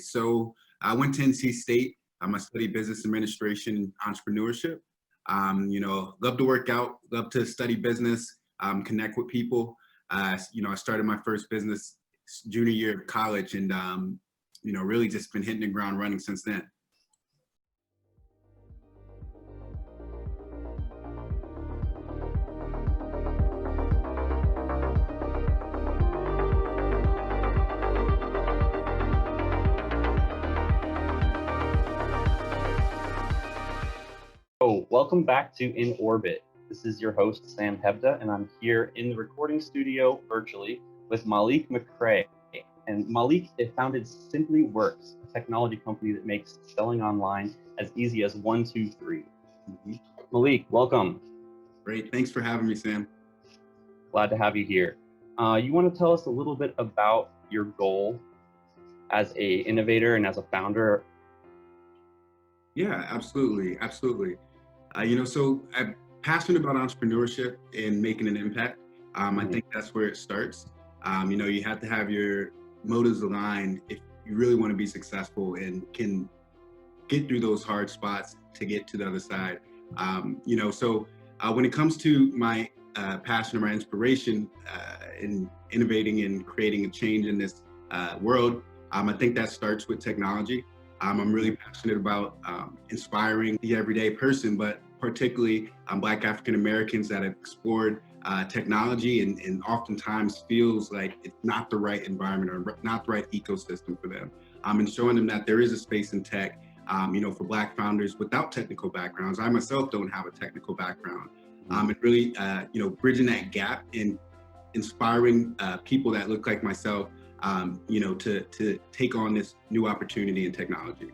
So I went to NC State. I studied business administration, entrepreneurship. Love to work out, love to study business, connect with people. I started my first business junior year of college, and really just been hitting the ground running since then. Welcome back to In Orbit. This is your host, Sam Hebda, and I'm here in the recording studio virtually with Malik McCray. And Malik founded Simpliworks, a technology company that makes selling online as easy as 1, 2, 3. Malik, welcome. Great, thanks for having me, Sam. Glad to have you here. You want to tell us a little bit about your goal as an innovator and as a founder? Yeah, absolutely. So I'm passionate about entrepreneurship and making an impact. I think that's where it starts. You have to have your motives aligned if you really want to be successful and can get through those hard spots to get to the other side. When it comes to my passion or my inspiration in innovating and creating a change in this world, I think that starts with technology. I'm really passionate about inspiring the everyday person, but particularly Black African Americans that have explored technology and oftentimes feels like it's not the right environment or not the right ecosystem for them. And showing them that there is a space in tech, for Black founders without technical backgrounds. I myself don't have a technical background. And really, bridging that gap and inspiring people that look like myself to take on this new opportunity in technology.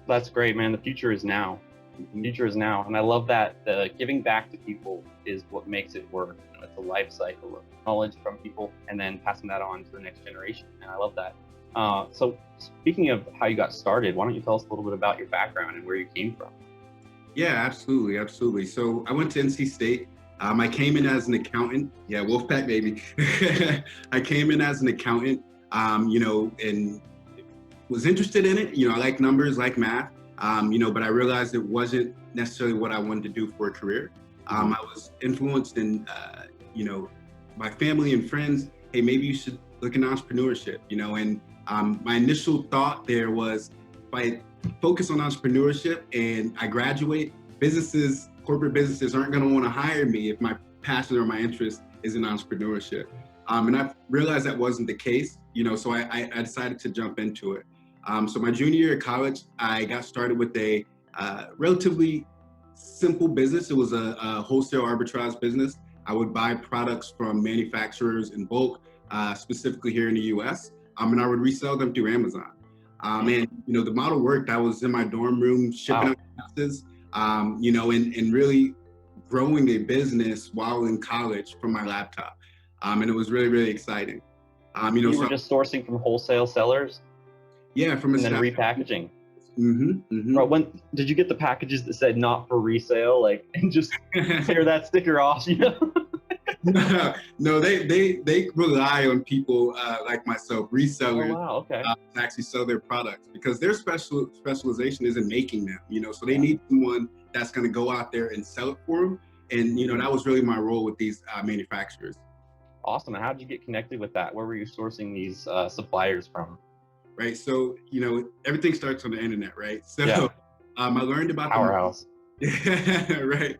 That's great, man. The future is now. The future is now. And I love that giving back to people is what makes it work. It's a life cycle of knowledge from people and then passing that on to the next generation. And I love that. So speaking of how you got started, why don't you tell us a little bit about your background and where you came from? Yeah, absolutely. So I went to NC State. I came in as an accountant. Yeah, Wolfpack baby. I came in as an accountant, and was interested in it. I like numbers, like math, but I realized it wasn't necessarily what I wanted to do for a career. I was influenced in, my family and friends, hey, maybe you should look into entrepreneurship, and my initial thought there was, if I focus on entrepreneurship and I graduate, corporate businesses aren't going to want to hire me if my passion or my interest is in entrepreneurship. And I've realized that wasn't the case, so I decided to jump into it. So my junior year of college, I got started with a relatively simple business. It was a wholesale arbitrage business. I would buy products from manufacturers in bulk, specifically here in the US, and I would resell them through Amazon. And the model worked. I was in my dorm room shipping out boxes. And really growing a business while in college from my laptop. And it was really, really exciting. You were just sourcing from wholesale sellers? Yeah, from a and then repackaging. Right, when did you get the packages that said not for resale, and just tear that sticker off, No, they rely on people like myself, resellers, to actually sell their products because their specialization is in making them, so they need someone that's going to go out there and sell it for them. And, that was really my role with these manufacturers. Awesome. And how did you get connected with that? Where were you sourcing these suppliers from? Right. So, everything starts on the internet, right? So I learned about Powerhouse. Right.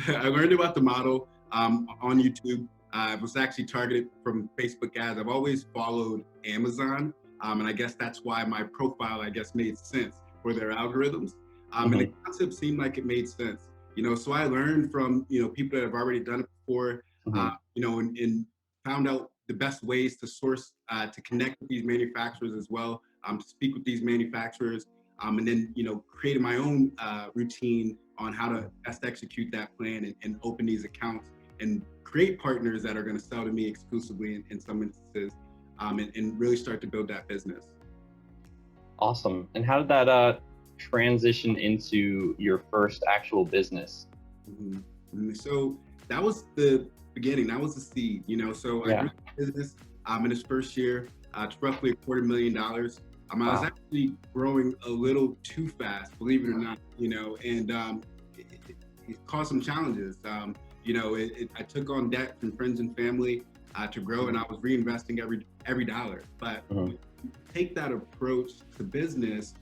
I learned about the model on YouTube. I was actually targeted from Facebook ads. I've always followed Amazon. And I guess that's why my profile, made sense for their algorithms. And the concept seemed like it made sense. So I learned from, people that have already done it before, and found out the best ways to source, to connect with these manufacturers as well, to speak with these manufacturers, and then, created my own routine on how to best execute that plan and open these accounts and create partners that are going to sell to me exclusively in some instances, and really start to build that business. Awesome. And how did that transition into your first actual business? So that was the beginning. That was the seed, So I grew the business in its first year. It's roughly $250,000. I was actually growing a little too fast, believe it or not, and it caused some challenges. I took on debt from friends and family to grow, and I was reinvesting every dollar. But when you take that approach to business,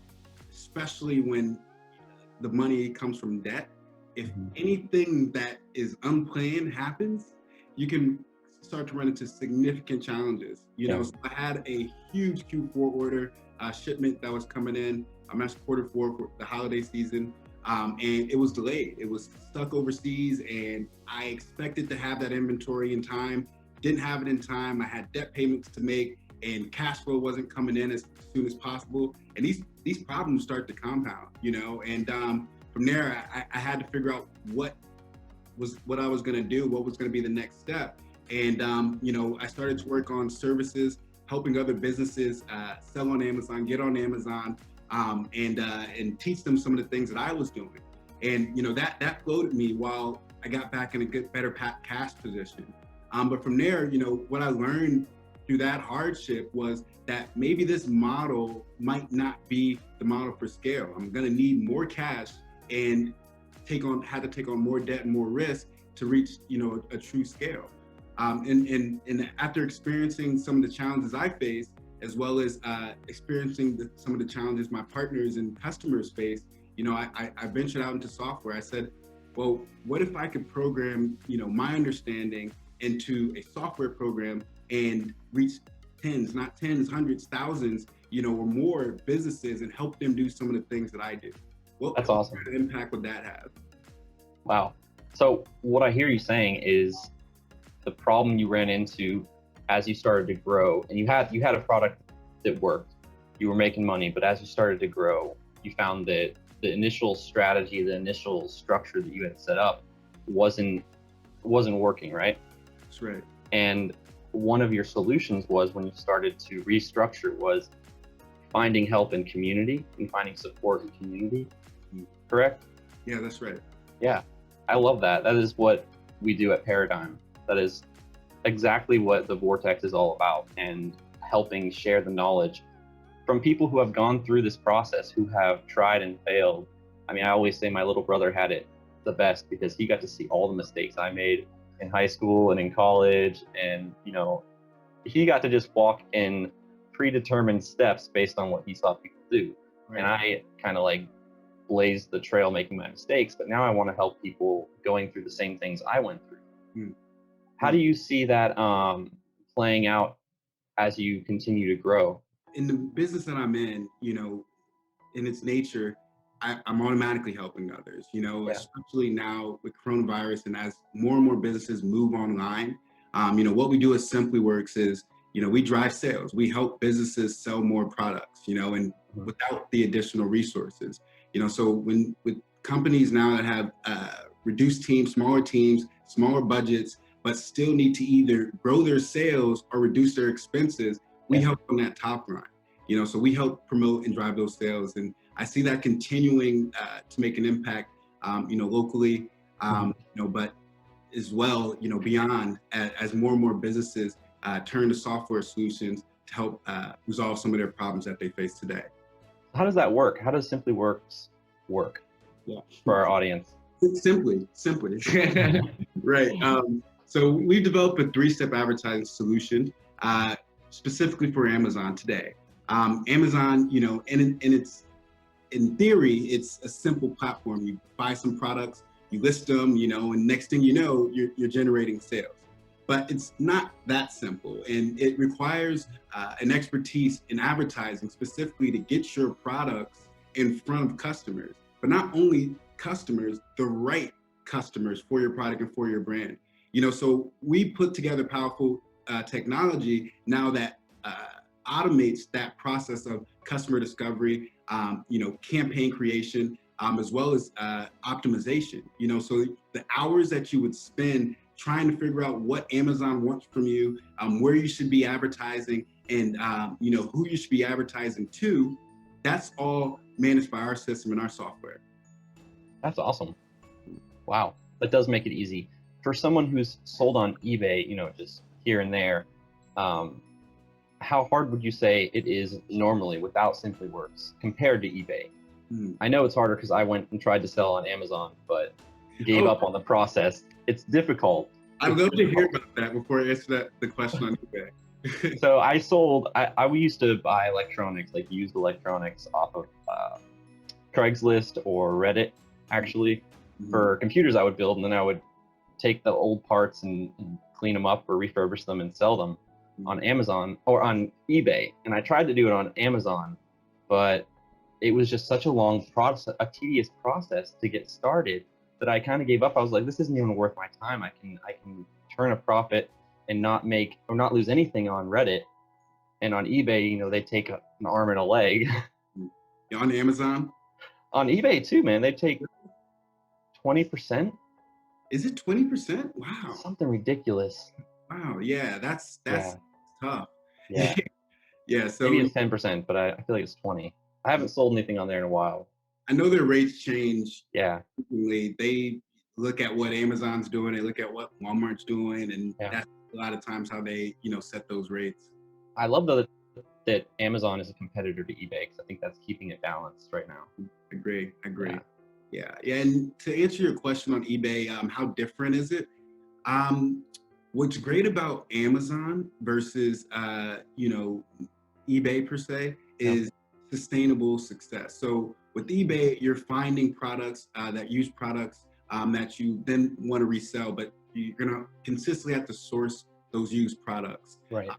especially when the money comes from debt, if anything that is unplanned happens, you can start to run into significant challenges. So I had a huge Q4 order shipment that was coming in. That's quarter 4 for the holiday season. And it was delayed. It was stuck overseas, and I expected to have that inventory in time. Didn't have it in time. I had debt payments to make, and cash flow wasn't coming in as soon as possible. And these problems start to compound, And from there, I had to figure out what I was going to do, what was going to be the next step. And I started to work on services, helping other businesses sell on Amazon, get on Amazon. And teach them some of the things that I was doing. And, that floated me while I got back in a better cash position. But from there, what I learned through that hardship was that maybe this model might not be the model for scale. I'm going to need more cash and had to take on more debt and more risk to reach, a true scale. And after experiencing some of the challenges I faced, as well as experiencing some of the challenges my partners and customers face, I ventured out into software. I said, well, what if I could program, my understanding into a software program and reach hundreds, thousands, or more businesses and help them do some of the things that I do. That's awesome. What impact would that have? Wow. So what I hear you saying is the problem you ran into as you started to grow, and you had a product that worked, you were making money, but as you started to grow, you found that the initial strategy, the initial structure that you had set up wasn't working, right? That's right. And one of your solutions was, when you started to restructure, was finding help in community and finding support in community, correct? Yeah, that's right. Yeah, I love that. That is what we do at Paradigm. That is exactly what the Vortex is all about, and helping share the knowledge from people who have gone through this process, who have tried and failed. I mean, I always say my little brother had it the best because he got to see all the mistakes I made in high school and in college, and he got to just walk in predetermined steps based on what he saw people do. Right. And I kind of like blazed the trail making my mistakes, but now I want to help people going through the same things I went through. How do you see that playing out as you continue to grow? In the business that I'm in, in its nature, I'm automatically helping others, especially now with coronavirus, and as more and more businesses move online. What we do at Simpliworks is, we drive sales. We help businesses sell more products, and without the additional resources. So with companies now that have reduced teams, smaller budgets, but still need to either grow their sales or reduce their expenses, we help on that top line. So we help promote and drive those sales. And I see that continuing to make an impact, locally, but as well, beyond, as more and more businesses turn to software solutions to help resolve some of their problems that they face today. How does that work? How does Simpliworks work for our audience? Simply. Right. So we've developed a 3-step advertising solution specifically for Amazon today. Amazon, in theory, it's a simple platform. You buy some products, you list them, and next thing you know, you're generating sales. But it's not that simple, and it requires an expertise in advertising, specifically to get your products in front of customers. But not only customers, the right customers for your product and for your brand. So we put together powerful technology now that automates that process of customer discovery, campaign creation, as well as optimization. So the hours that you would spend trying to figure out what Amazon wants from you, where you should be advertising, and who you should be advertising to, that's all managed by our system and our software. That's awesome. Wow, that does make it easy. For someone who's sold on eBay, just here and there, how how hard would you say it is normally without Simpliworks compared to eBay? I know it's harder because I went and tried to sell on Amazon, but gave up on the process. It's difficult. I'd love to hear about that before I answer the question on eBay. So I used to buy electronics, like used electronics off of Craigslist or Reddit, actually, for computers I would build, and then I would take the old parts and clean them up or refurbish them and sell them on Amazon or on eBay. And I tried to do it on Amazon, but it was just such a long process, a tedious process to get started, that I kind of gave up. I was like, this isn't even worth my time. I can turn a profit and not lose anything on Reddit, and on eBay, you know, they take an arm and a leg. On Amazon? On eBay too, man, they take 20%. Is it 20%? Wow. Something ridiculous. Wow. Yeah, that's tough. Yeah. Yeah. So maybe it's 10%, but I feel like it's 20. I haven't sold anything on there in a while. I know their rates change. Yeah. They look at what Amazon's doing, they look at what Walmart's doing, and that's a lot of times how they, you know, set those rates. I love though that Amazon is a competitor to eBay, because I think that's keeping it balanced right now. Agree. Yeah. And to answer your question on eBay, how different is it? What's great about Amazon versus you know, eBay per se is sustainable success. So with eBay, you're finding products that use products that you then want to resell, but you're gonna consistently have to source those used products. Right.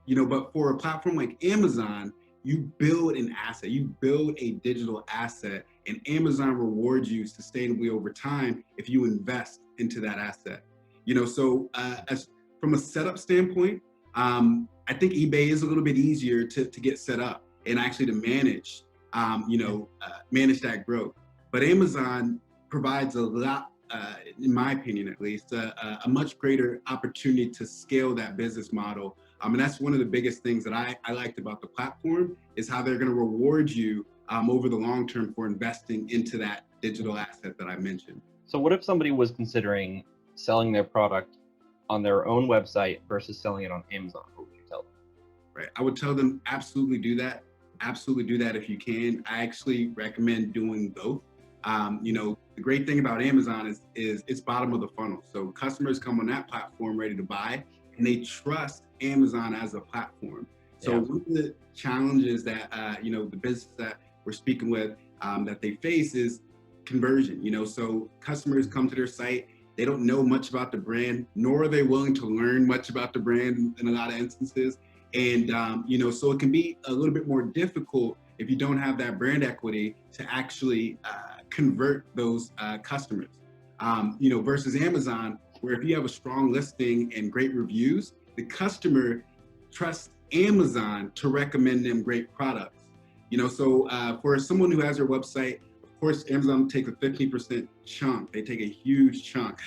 You know, but for a platform like Amazon, you build an asset, you build a digital asset, and Amazon rewards you sustainably over time if you invest into that asset. You know, so as from a setup standpoint, I think eBay is a little bit easier to get set up and actually to manage, you know, manage that growth. But Amazon provides a lot, in my opinion at least, a much greater opportunity to scale that business model. And that's one of the biggest things that I liked about the platform, is how they're going to reward you over the long term for investing into that digital asset that I mentioned. So what if somebody was considering selling their product on their own website versus selling it on Amazon? What would you tell them? Right. I would tell them absolutely do that. Absolutely do that if you can. I actually recommend doing both. You know, the great thing about Amazon is it's bottom of the funnel. So customers come on that platform ready to buy, and they trust Amazon as a platform. So one of the challenges that you know, the business that we're speaking with that they face is conversion. You know, so customers come to their site, they don't know much about the brand, nor are they willing to learn much about the brand in a lot of instances. And you know, so it can be a little bit more difficult if you don't have that brand equity to actually convert those customers. You know, versus Amazon, where if you have a strong listing and great reviews, the customer trusts Amazon to recommend them great products. You know, so for someone who has their website, of course, Amazon takes a 15% chunk. They take a huge chunk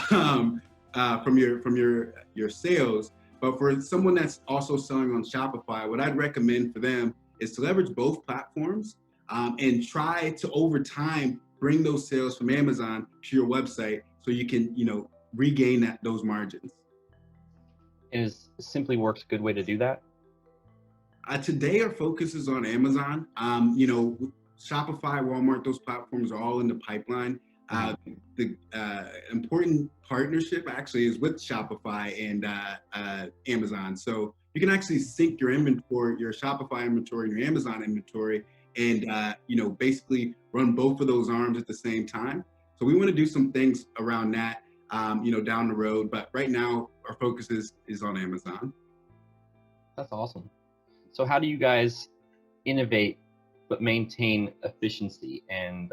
from your sales. But for someone that's also selling on Shopify, what I'd recommend for them is to leverage both platforms and try to, over time, bring those sales from Amazon to your website so you can, you know, regain those margins. Is Simpliworks a good way to do that? Today, our focus is on Amazon. You know, Shopify, Walmart, those platforms are all in the pipeline. The important partnership actually is with Shopify and Amazon. So you can actually sync your inventory, your Shopify inventory, and your Amazon inventory, and you know, basically run both of those arms at the same time. So we want to do some things around that, you know, down the road. But right now, our focus is on Amazon. That's awesome. So how do you guys innovate but maintain efficiency and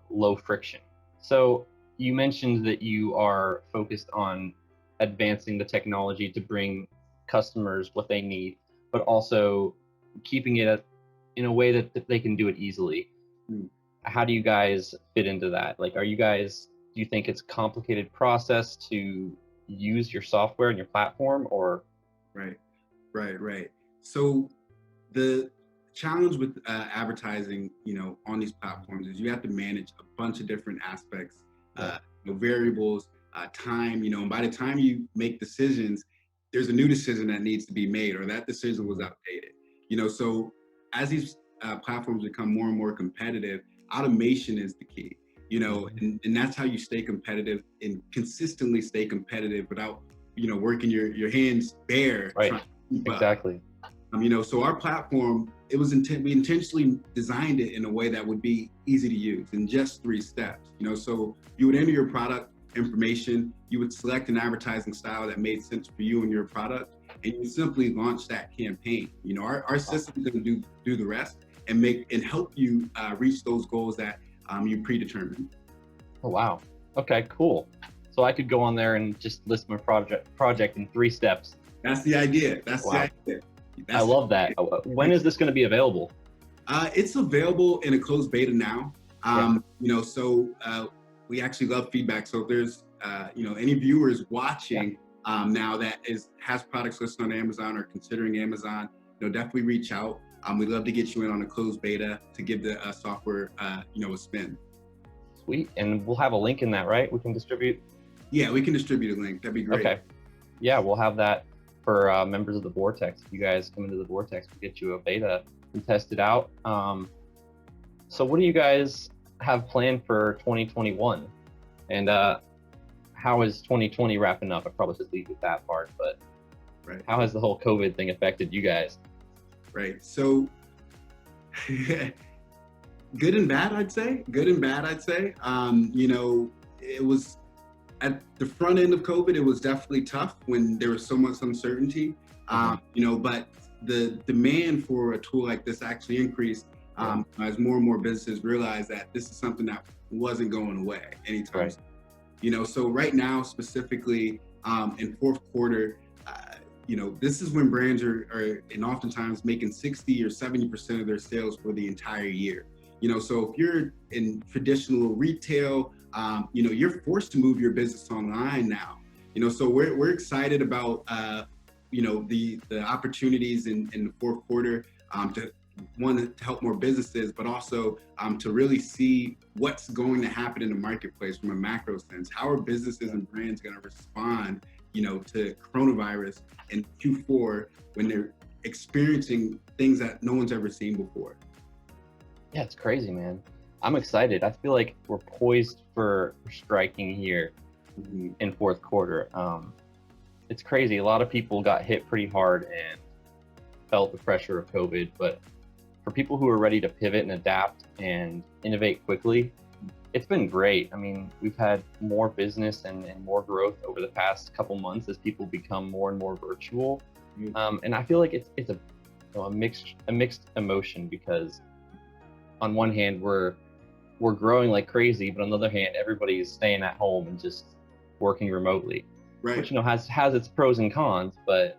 low friction? So you mentioned that you are focused on advancing the technology to bring customers what they need, but also keeping it in a way that they can do it easily. How do you guys fit into that? Like, do you think it's a complicated process to use your software and your platform, or? Right. So the challenge with advertising, you know, on these platforms is you have to manage a bunch of different aspects, you know, variables, time, you know, and by the time you make decisions, there's a new decision that needs to be made, or that decision was outdated. So as these platforms become more and more competitive, automation is the key. And that's how you stay competitive and consistently stay competitive without working your hands bare. Right. Exactly. So our platform, it was we intentionally designed it in a way that would be easy to use in just 3 steps. So you would enter your product information, you would select an advertising style that made sense for you and your product, and you simply launch that campaign. Our system is going to do the rest and help you reach those goals that you predetermined. Oh, wow. Okay, cool. So I could go on there and just list my project in 3 steps. That's the idea. I love that. When is this going to be available? It's available in a closed beta now. So we actually love feedback. So if there's any viewers watching now that has products listed on Amazon or considering Amazon, definitely reach out. We'd love to get you in on a closed beta to give the software a spin. Sweet. And we'll have a link in that, right? We can distribute? Yeah, we can distribute a link. That'd be great. Okay. Yeah, we'll have that for members of the Vortex. If you guys come into the Vortex, we'll get you a beta and test it out. So what do you guys have planned for 2021? And how is 2020 wrapping up? I probably should leave with that part, but how has the whole COVID thing affected you guys? Right. So good and bad, I'd say. It was at the front end of COVID, it was definitely tough when there was so much uncertainty, but the demand for a tool like this actually increased as more and more businesses realized that this is something that wasn't going away anytime soon. So right now, specifically in fourth quarter, this is when brands are and oftentimes making 60 or 70% of their sales for the entire year. So if you're in traditional retail, you're forced to move your business online now. So we're excited about the opportunities in the fourth quarter to help more businesses, but also to really see what's going to happen in the marketplace from a macro sense. How are businesses and brands going to respond, to coronavirus in Q4 when they're experiencing things that no one's ever seen before? Yeah, it's crazy, man. I'm excited. I feel like we're poised for striking here in fourth quarter. It's crazy. A lot of people got hit pretty hard and felt the pressure of COVID, but for people who are ready to pivot and adapt and innovate quickly, it's been great. I mean, we've had more business and more growth over the past couple months as people become more and more virtual. And I feel like it's a mixed emotion, because on one hand, we're growing like crazy, but on the other hand, everybody is staying at home and just working remotely, which has its pros and cons. But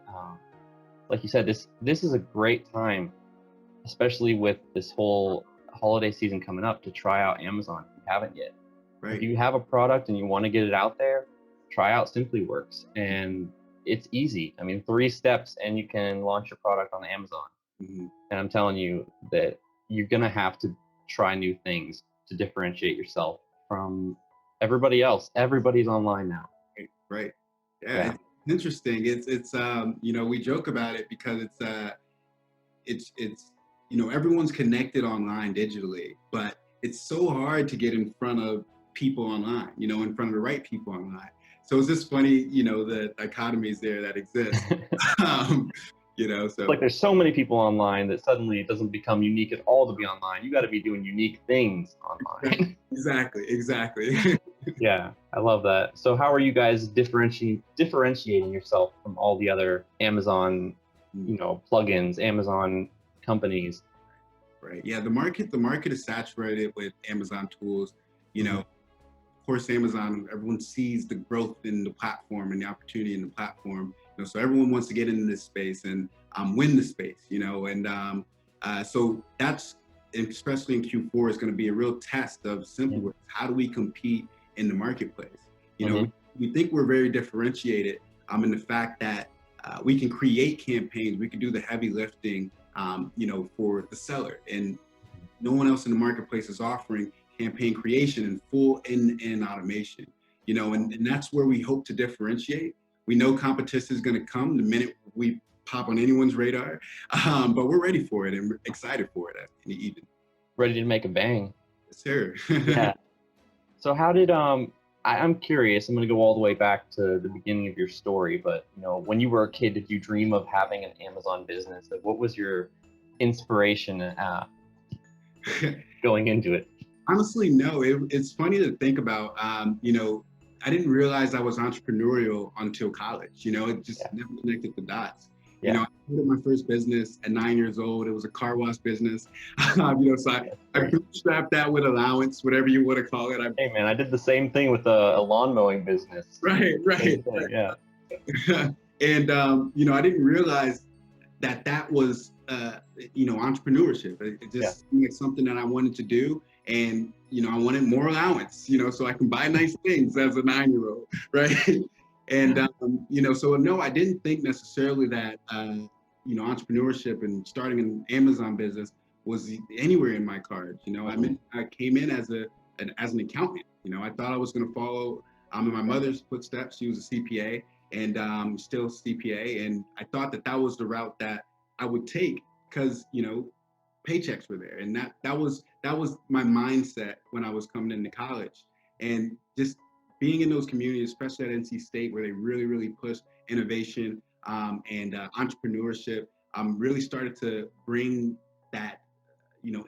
like you said, this is a great time, especially with this whole holiday season coming up, to try out Amazon if you haven't yet. If you have a product and you want to get it out there, try out Simpliworks, and it's easy. I mean, 3 steps and you can launch your product on Amazon. And I'm telling you that you're gonna have to try new things to differentiate yourself from everybody else. Everybody's online now. Right. Yeah. It's interesting. It's we joke about it because it's everyone's connected online digitally, but it's so hard to get in front of people online, in front of the right people online. So it's just funny, the dichotomies there that exist. So like there's so many people online that suddenly it doesn't become unique at all to be online. You got to be doing unique things online. Exactly. Yeah, I love that. So how are you guys differentiating yourself from all the other Amazon, plugins, Amazon companies? Right. Yeah, the market is saturated with Amazon tools. Of course, Amazon, everyone sees the growth in the platform and the opportunity in the platform. So everyone wants to get into this space and win the space, and so that's, especially in Q4, is going to be a real test of Simpliworks. How do we compete in the marketplace? We think we're very differentiated in the fact that we can create campaigns, we can do the heavy lifting, for the seller, and no one else in the marketplace is offering campaign creation and full end-to-end automation, and that's where we hope to differentiate. we know competition is going to come the minute we pop on anyone's radar, but we're ready for it and we're excited for it even. Ready to make a bang. Yes, sir. Yeah. So how did I'm curious, I'm going to go all the way back to the beginning of your story, but when you were a kid, did you dream of having an Amazon business? Like, what was your inspiration going into it? Honestly, no. It's funny to think about. I didn't realize I was entrepreneurial until college. It just never connected the dots. Yeah. I started my first business at 9 years old. It was a car wash business. So I bootstrapped that with allowance, whatever you want to call it. Hey man, I did the same thing with a lawn mowing business. Right. Yeah. And I didn't realize that was entrepreneurship. It just seemed like something that I wanted to do. And, I wanted more allowance, so I can buy nice things as a 9-year-old, right? And, so no, I didn't think necessarily that, entrepreneurship and starting an Amazon business was anywhere in my cards. I came in as an accountant. I thought I was going to follow in my mother's footsteps. She was a CPA and still CPA. And I thought that was the route that I would take because, paychecks were there. And that was my mindset when I was coming into college. And just being in those communities, especially at NC State, where they really, really push innovation and entrepreneurship, really started to bring that,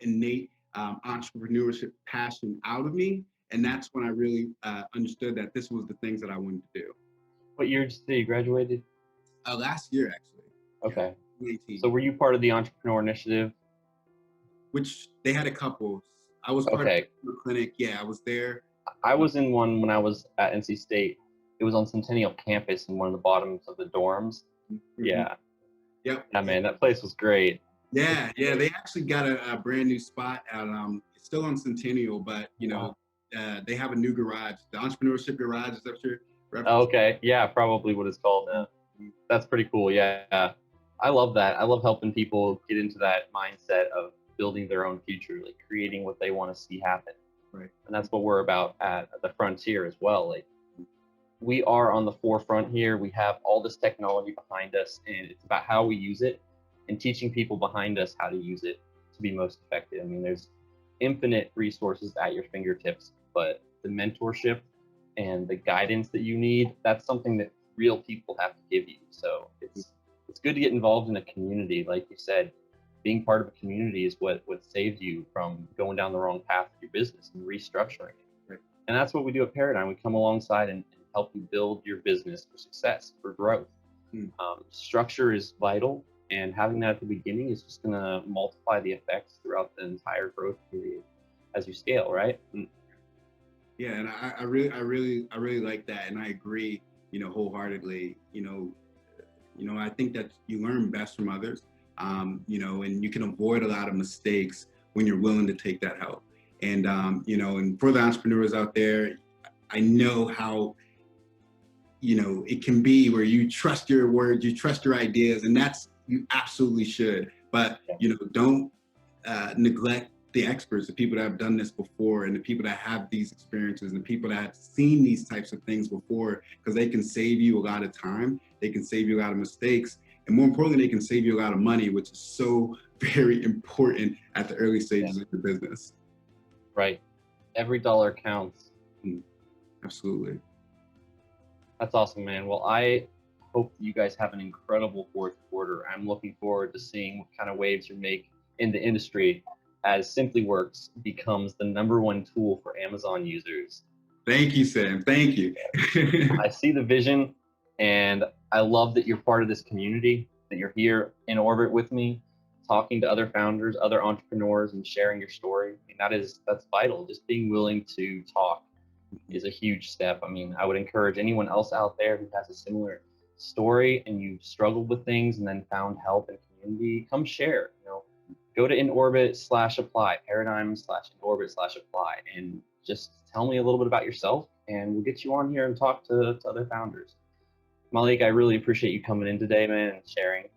innate entrepreneurship passion out of me. And that's when I really understood that this was the things that I wanted to do. What year did you graduated? Last year, actually. Okay. Yeah, so were you part of the Entrepreneur Initiative? Which they had a couple. I was part of the clinic. Yeah, I was there. I was in one when I was at NC State. It was on Centennial campus in one of the bottoms of the dorms. Mm-hmm. Yeah. Yep. Yeah, man, that place was great. Yeah. They actually got a brand new spot at it's still on Centennial, but they have a new garage. The Entrepreneurship Garage, is that your reference? Okay. Yeah, probably what it's called now. That's pretty cool. Yeah. I love that. I love helping people get into that mindset of building their own future, like creating what they want to see happen. Right. And that's what we're about at the Frontier as well. Like, we are on the forefront here. We have all this technology behind us, and it's about how we use it and teaching people behind us how to use it to be most effective. I mean, there's infinite resources at your fingertips, but the mentorship and the guidance that you need, that's something that real people have to give you. So it's good to get involved in a community. Like you said, being part of a community is what saved you from going down the wrong path of your business and restructuring it. Right. And that's what we do at Paradigm. We come alongside and help you build your business for success, for growth. Structure is vital, and having that at the beginning is just going to multiply the effects throughout the entire growth period as you scale, right? Yeah, and I really like that, and I agree, wholeheartedly. I think that you learn best from others. And you can avoid a lot of mistakes when you're willing to take that help. And, and for the entrepreneurs out there, I know how, it can be where you trust your words, you trust your ideas, and you absolutely should. But, don't neglect the experts, the people that have done this before, and the people that have these experiences, and the people that have seen these types of things before, because they can save you a lot of time, they can save you a lot of mistakes. And more importantly, they can save you a lot of money, which is so very important at the early stages of your business. Right. Every dollar counts. Absolutely. That's awesome, man. Well, I hope you guys have an incredible fourth quarter. I'm looking forward to seeing what kind of waves you make in the industry as Simpliworks becomes the #1 tool for Amazon users. Thank you, Sam. Thank you. I see the vision, and I love that you're part of this community, that you're here in orbit with me, talking to other founders, other entrepreneurs, and sharing your story. I mean, that's vital. Just being willing to talk is a huge step. I mean, I would encourage anyone else out there who has a similar story and you've struggled with things and then found help and community, come share. Go to inorbit/apply, paradigm/inorbit/apply, and just tell me a little bit about yourself, and we'll get you on here and talk to other founders. Malik, I really appreciate you coming in today, man, and sharing.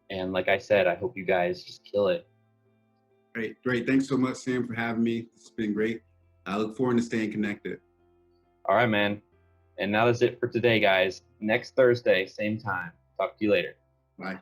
And like I said, I hope you guys just kill it. Great. Thanks so much, Sam, for having me. It's been great. I look forward to staying connected. All right, man. And that is it for today, guys. next Thursday, same time. Talk to you later. Bye.